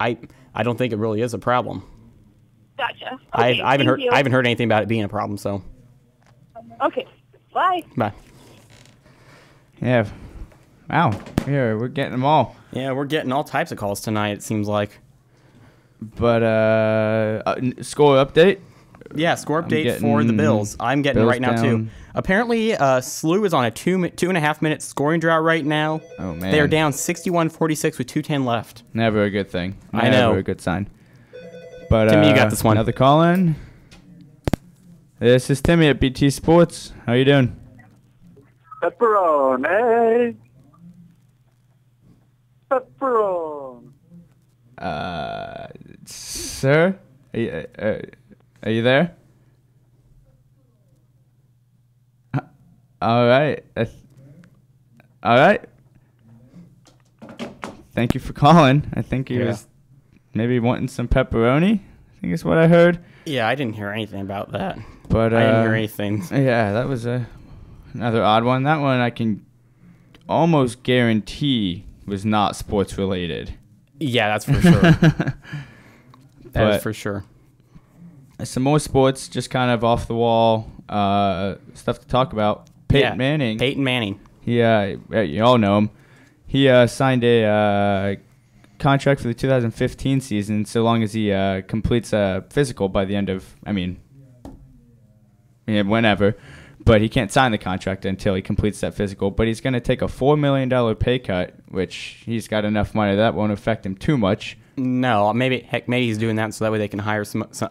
I don't think it really is a problem. Gotcha. Okay, I haven't heard anything about it being a problem. So. Okay. Bye. Bye. Yeah. Wow. Here, we're getting them all. Yeah, we're getting all types of calls tonight, it seems like. But score update? Yeah, score update for the Bills. I'm getting Bills it right now, too. down. Apparently, SLU is on a 2.5 minute scoring drought right now. Oh, man. They're down 61-46 with 2:10 left. Never a good thing. I know. Never a good sign. But Timmy, you got this one. Another call in. This is Timmy at BT Sports. How you doing? Pepperoni. Pepperoni. Sir? Are you there? All right. All right. Thank you for calling. I think he was maybe wanting some pepperoni. I think is what I heard. Yeah, I didn't hear anything about that. But I didn't hear anything. Yeah, that was another odd one. That one I can almost guarantee was not sports related. Yeah, that's for sure. That's for sure. Some more sports, just kind of off the wall stuff to talk about. Peyton Manning. Peyton Manning. You all know him. He signed a contract for the 2015 season, so long as he completes a physical by the end of, whenever. But he can't sign the contract until he completes that physical. But he's going to take a $4 million pay cut, which he's got enough money that won't affect him too much. No, maybe he's doing that so that way they can hire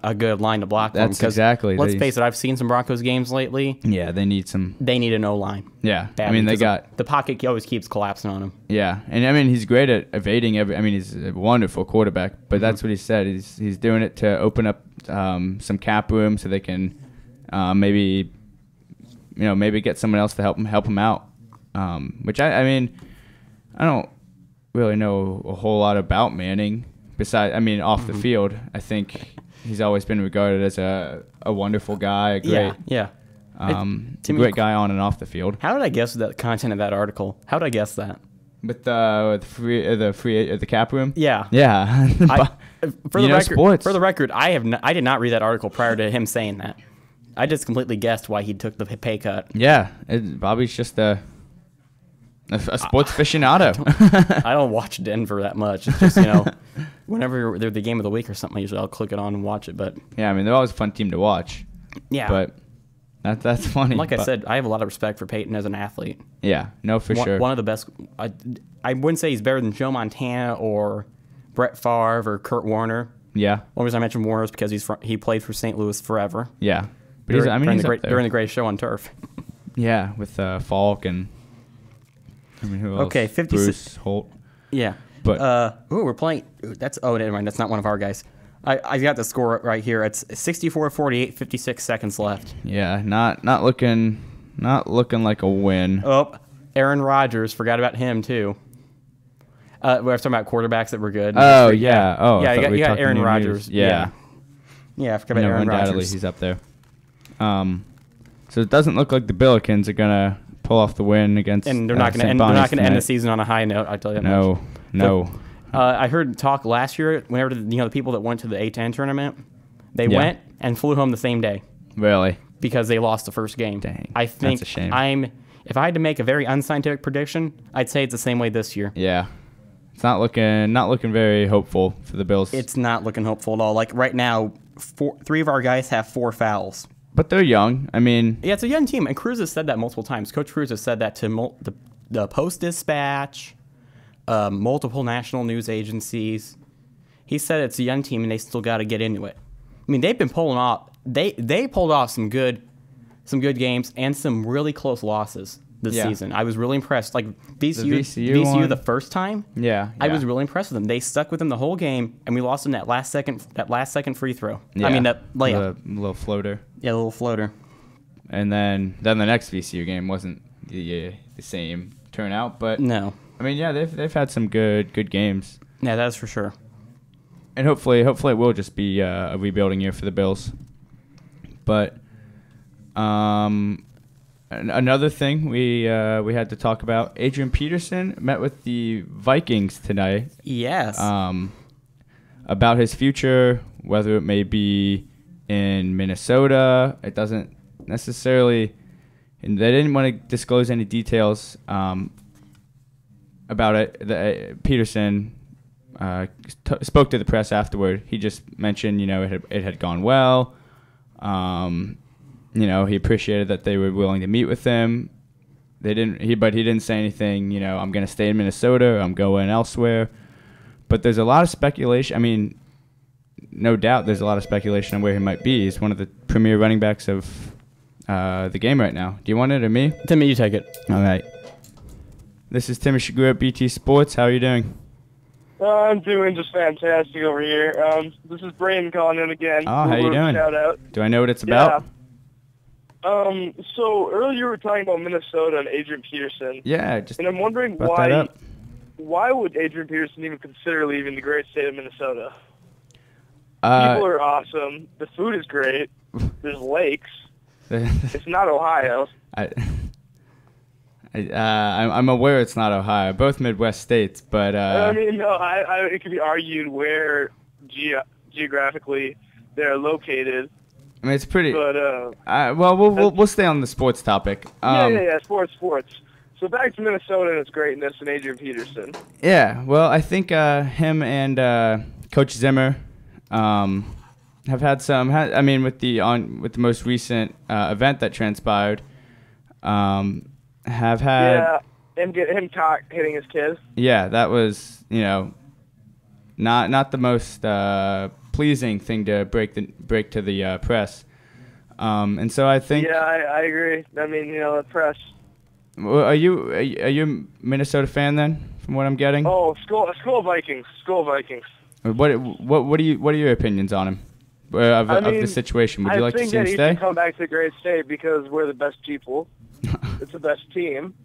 a good line to block for him. That's exactly. Let's face it, I've seen some Broncos games lately. Yeah, they need some. They need an O-line. Yeah, badly, they got the pocket always keeps collapsing on him. Yeah, and he's great at evading he's a wonderful quarterback. But that's what he said. He's doing it to open up some cap room so they can maybe get someone else to help him out. Which I don't really know a whole lot about Manning. Besides, off the field, I think he's always been regarded as a wonderful guy, a great, great guy on and off the field. How did I guess the content of that article? How did I guess that? With the cap room? Yeah. Yeah. For the record, sports. For the record, I did not read that article prior to him saying that. I just completely guessed why he took the pay cut. Yeah, Bobby's just a sports aficionado. I don't watch Denver that much. It's just, whenever they're the game of the week or something, usually I'll click it on and watch it. But yeah, they're always a fun team to watch. Yeah. But that's funny. Like I said, I have a lot of respect for Peyton as an athlete. Yeah, no, for sure. One of the best. I wouldn't say he's better than Joe Montana or Brett Favre or Kurt Warner. Yeah. Only reason I mention Warner is because he played for St. Louis forever. Yeah. But during the great show on turf. Yeah, with Falk and who else? Okay, 56. Bruce Holt. Yeah. But we're playing. Never mind. That's not one of our guys. I got the score right here. It's 64-48, 56 seconds left. Yeah, not looking like a win. Oh, Aaron Rodgers. Forgot about him too. We're talking about quarterbacks that were good. Oh yeah. Oh yeah. You got Aaron Rodgers. Yeah. Yeah. I forgot about Aaron undoubtedly Rodgers. He's up there. So it doesn't look like the Billikens are gonna pull off the win against. And they're not going to end the season on a high note. I tell you that much. No. I heard talk last year. Whenever the people that went to the A10 tournament, they went and flew home the same day. Really? Because they lost the first game. Dang. I think that's a shame. If I had to make a very unscientific prediction, I'd say it's the same way this year. Yeah. It's not looking very hopeful for the Bills. It's not looking hopeful at all. Like right now, 3 of our guys have 4 fouls. But they're young. Yeah, it's a young team, and Cruz has said that multiple times. Coach Cruz has said that to the Post-Dispatch, multiple national news agencies. He said it's a young team, and they still got to get into it. They've been pulling off. They pulled off some good games and some really close losses. this Yeah. season. I was really impressed. Like VCU, VCU one. the first time, Yeah. I was really impressed with them. They stuck with them the whole game, and we lost them that last second free throw. I mean that layup. The little floater. Yeah, the little floater. And then the next VCU game wasn't the same turnout, but No. I mean, yeah, they've had some good games, Yeah, that's for sure. and hopefully it will just be a rebuilding year for the Bills. But another thing we had to talk about: Adrian Peterson met with the Vikings today. Yes. About his future, whether it may be in Minnesota. It doesn't necessarily, and they didn't want to disclose any details about it. Peterson spoke to the press afterward. He just mentioned, it had gone well. He appreciated that they were willing to meet with him. But he didn't say anything. I'm going to stay in Minnesota. I'm going elsewhere. But there's a lot of speculation. I mean, no doubt there's a lot of speculation on where he might be. He's one of the premier running backs of the game right now. Do you want it or me? Timmy, you take it. All right. This is Timmy Shagura at BT Sports. How are you doing? I'm doing just fantastic over here. This is Braden calling in again. Oh, how you doing? Shout out. Do I know what it's about? Yeah. So earlier you were talking about Minnesota and Adrian Peterson. Yeah, just And I'm wondering brought that up. why would Adrian Peterson even consider leaving the great state of Minnesota? Uh, People are awesome. The food is great. There's lakes. It's not Ohio. I'm aware it's not Ohio. Both Midwest states, but I mean, no, it could be argued where geographically they're located. I mean, it's pretty. But well, we'll stay on the sports topic. yeah, sports. So back to Minnesota and its greatness and Adrian Peterson. Yeah, well, I think him and Coach Zimmer have had some. I mean, with the most recent event that transpired, have had. Yeah, him cock hitting his kid. Yeah, that was not the most pleasing thing to break to the press. And so I think. Yeah, I agree. I mean, the press. Are you a Minnesota fan then? From what I'm getting. Oh, school Vikings. What are your opinions on him? Of the situation? Would you like to see him I think that stay? he should come back to the great state because we're the best people. It's the best team.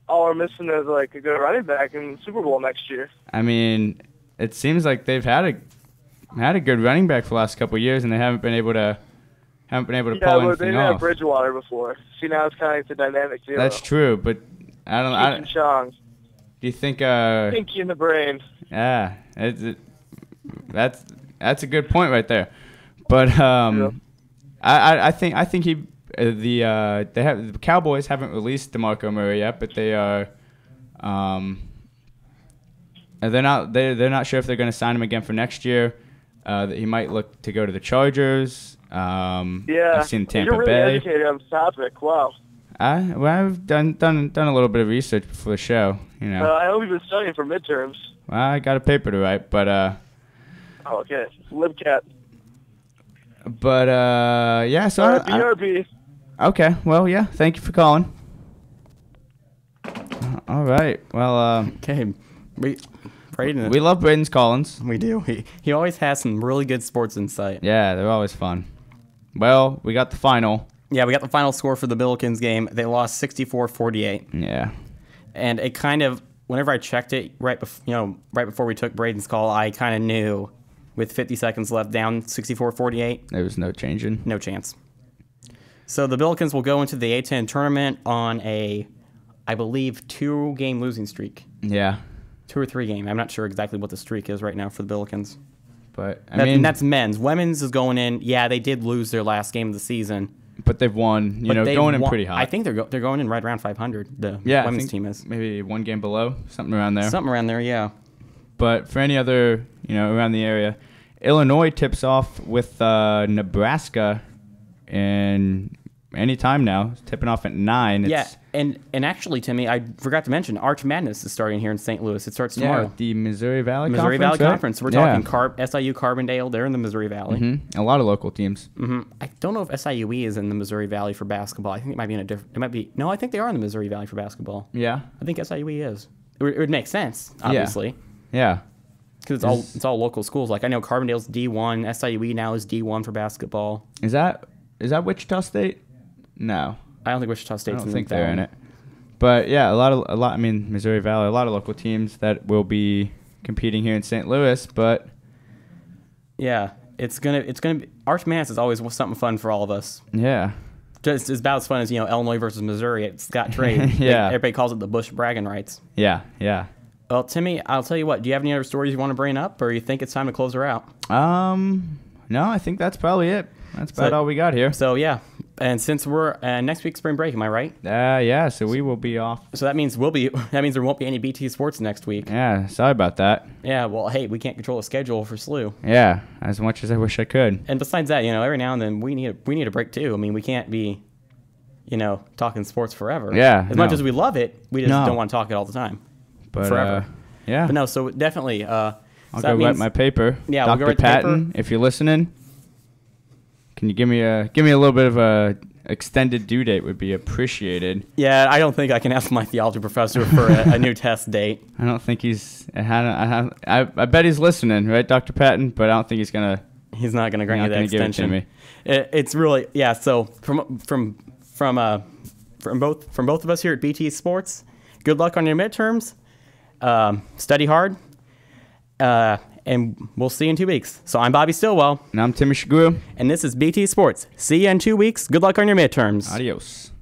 All we're missing is like a good running back in the Super Bowl next year. I mean, it seems like they've had a good running back for the last couple of years, and they haven't been able to pull They anything didn't off. have Bridgewater before. See, now it's kind of like the dynamic duo. That's true, but I don't. Cheech and Chong. Do you think? Pinky in the brain. Yeah, that's a good point right there. But I think he the Cowboys haven't released DeMarco Murray yet, but they are they're not sure if they're going to sign him again for next year. He might look to go to the Chargers. Yeah, I've seen Tampa you're really Bay. educated on this topic. Wow. I've done a little bit of research before the show. I hope you've been studying for midterms. Well, I got a paper to write, but Oh, okay. LibCat. But yeah. So BRB. okay. Well, yeah. Thank you for calling. All right. Well, Okay. Braden. we love Braden's Collins. We do. He always has some really good sports insight. Yeah, they're always fun. Well, we got the final. Yeah, we got the final score for the Billikens game. They lost 64-48. Yeah. And it kind of, whenever I checked it right before we took Braden's call, I kind of knew with 50 seconds left down 64-48, There was no changing. no chance. So the Billikens will go into the A10 tournament on a, I believe, 2-game losing streak. Yeah. 2 or 3 game. I'm not sure exactly what the streak is right now for the Billikens. But And that's men's. Women's is going in. Yeah, they did lose their last game of the season. but they've won. But they've Going in won- pretty hot. I think they're going in right around 500. The yeah, women's I think team is maybe 1 game below, something around there. something around there. Yeah. But for any other, around the area, Illinois tips off with Nebraska in any time now. It's tipping off at 9. Yeah, and actually, Timmy, I forgot to mention, Arch Madness is starting here in St. Louis. It starts tomorrow. The Missouri Valley Missouri Conference. Valley right? Conference. We're Yeah. talking SIU Carbondale. They're in the Missouri Valley. A lot of local teams. I don't know if SIUE is in the Missouri Valley for basketball. I think it might be in a different. It might be. No, I think they are in the Missouri Valley for basketball. Yeah. I think SIUE is. It would make sense, obviously, Yeah. because it's all local schools. Like I know Carbondale's D1, SIUE now is D1 for basketball. Is that Wichita State? No. I don't think Wichita State's I don't in think the they're valley. in it. But yeah, a lot. I mean, Missouri Valley, a lot of local teams that will be competing here in St. Louis. But Yeah, it's gonna be. Arch Madness is always something fun for all of us. yeah, Just as about as fun as Illinois versus Missouri at Scott Trade. Yeah. Everybody calls it the Bush bragging rights. yeah. Well, Timmy, I'll tell you what. Do you have any other stories you want to bring up, or you think it's time to close her out? No, I think that's probably it. That's about all we got here. So yeah, and since we're next week's spring break, am I right? Yeah. So we will be off. So that means That means there won't be any BT Sports next week. Yeah. Sorry about that. Yeah. Well, hey, we can't control the schedule for SLU. Yeah. As much as I wish I could. And besides that, every now and then we need a break too. I mean, we can't be, talking sports forever. Yeah, As much no. as we love it, we just No. don't want to talk it all the time. But Forever. yeah. But no, so definitely. I'll go write my paper. Yeah, we'll Dr. go write the Patton, paper. if you're listening, can you give me a little bit of a extended due date would be appreciated. Yeah, I don't think I can ask my theology professor for a new test date. I don't think I bet he's listening, right, Dr. Patton? But I don't think he's gonna. He's not going to grant you that give it to extension. me. It's really So from both of us here at BT Sports, good luck on your midterms. Study hard, and we'll see you in 2 weeks. So I'm Bobby Stillwell, And I'm Timmy Shaguru. and this is BT Sports. See you in 2 weeks. Good luck on your midterms. Adios.